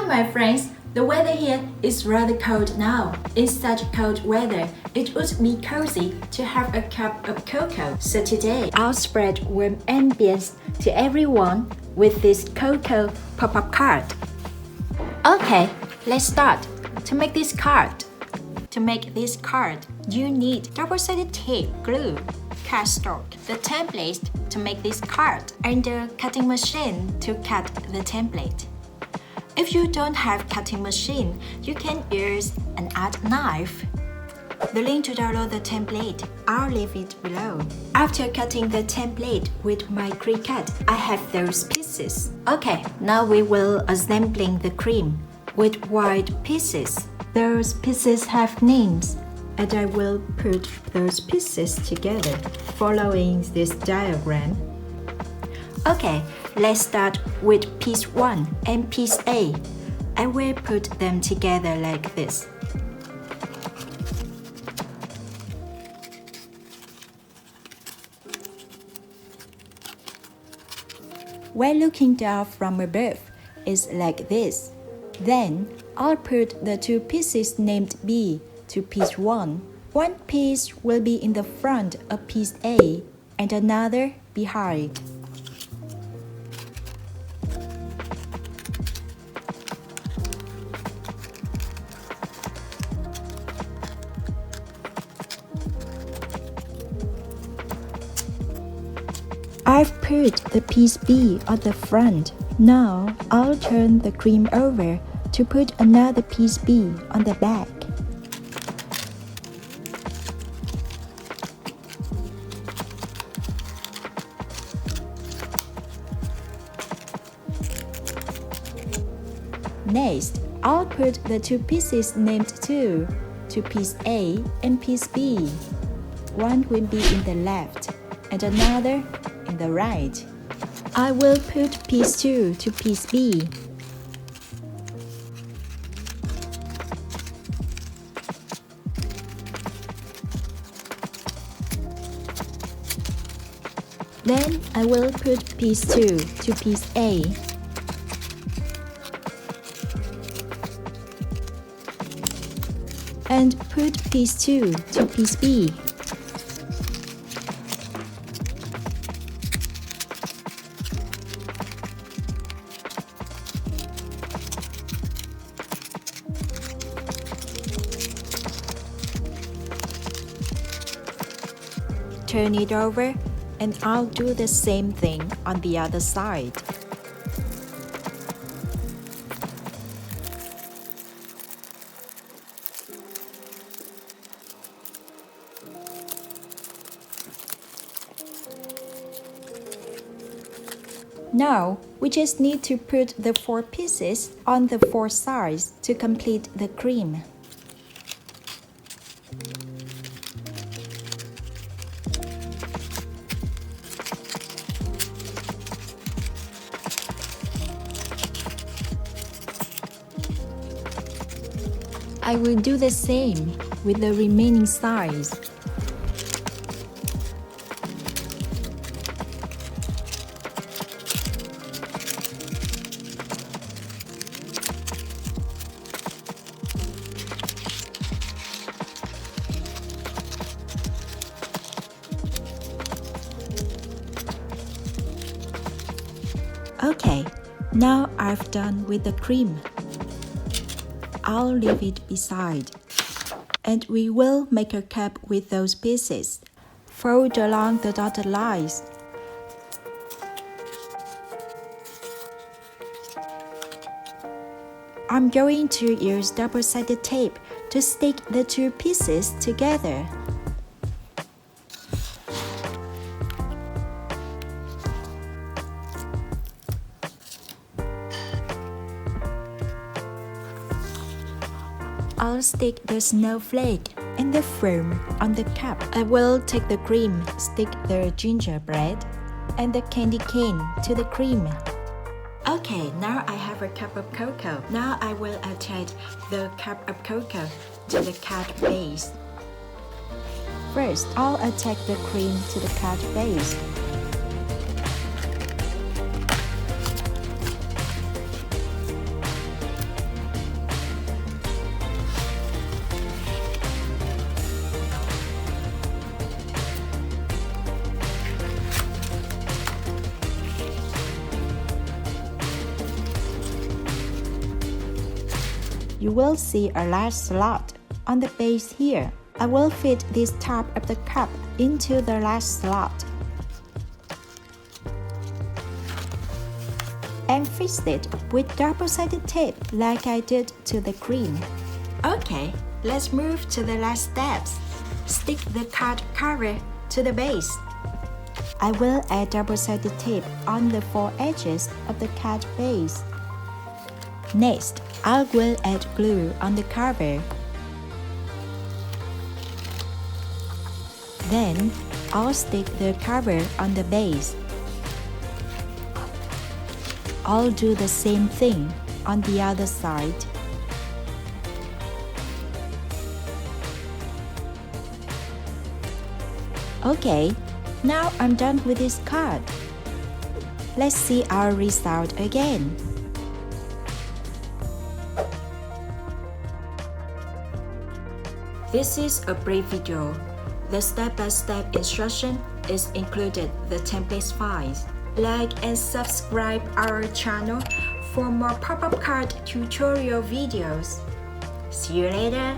Hi my friends, the weather here is rather cold now. In such cold weather, it would be cozy to have a cup of cocoa. So today, I'll spread warm ambience to everyone with this cocoa pop-up card. Okay, let's start. To make this card, you need double-sided tape, glue, cardstock, the template to make this card, and a cutting machine to cut the template. If you don't have cutting machine, you can use an art knife. The link to download the template, I'll leave it below. After cutting the template with my Cricut, I have those pieces. Okay, now we will assembling the cream with white pieces. Those pieces have names, and I will put those pieces together following this diagram. Okay, let's start with piece 1 and piece A. I will put them together like this. When looking down from above, it's like this. Then, I'll put the two pieces named B to piece 1. One piece will be in the front of piece A and another behind. I've put the piece B on the front. Now, I'll turn the cream over to put another piece B on the back. Next, I'll put the two pieces named 2 to piece A and piece B. One will be in the left and another in the right. I will put piece 2 to piece B. Then I will put piece 2 to piece A. And put piece 2 to piece B. Turn it over, and I'll do the same thing on the other side. Now, we just need to put the 4 pieces on the 4 sides to complete the cream. I will do the same with the remaining sides. Okay, now I've done with the cream. I'll leave it beside. And we will make a cup with those pieces. Fold along the dotted lines. I'm going to use double-sided tape to stick the 2 pieces together. I'll stick the snowflake and the foam on the cup. I will take the cream, stick the gingerbread and the candy cane to the cream. Okay, now I have a cup of cocoa. Now I will attach the cup of cocoa to the card base. First, I'll attach the cream to the card base. you will see a large slot on the base here. I will fit this top of the cup into the last slot and fix it with double-sided tape like I did to the cream. Okay, let's move to the last steps. Stick the card cover to the base. I will add double-sided tape on the four edges of the card base. Next, I will add glue on the cover. Then, I'll stick the cover on the base. I'll do the same thing on the other side. Okay, now I'm done with this card. Let's see our result again. This is a brief video. The step-by-step instruction is included the template files. Like and subscribe our channel for more pop-up card tutorial videos. See you later!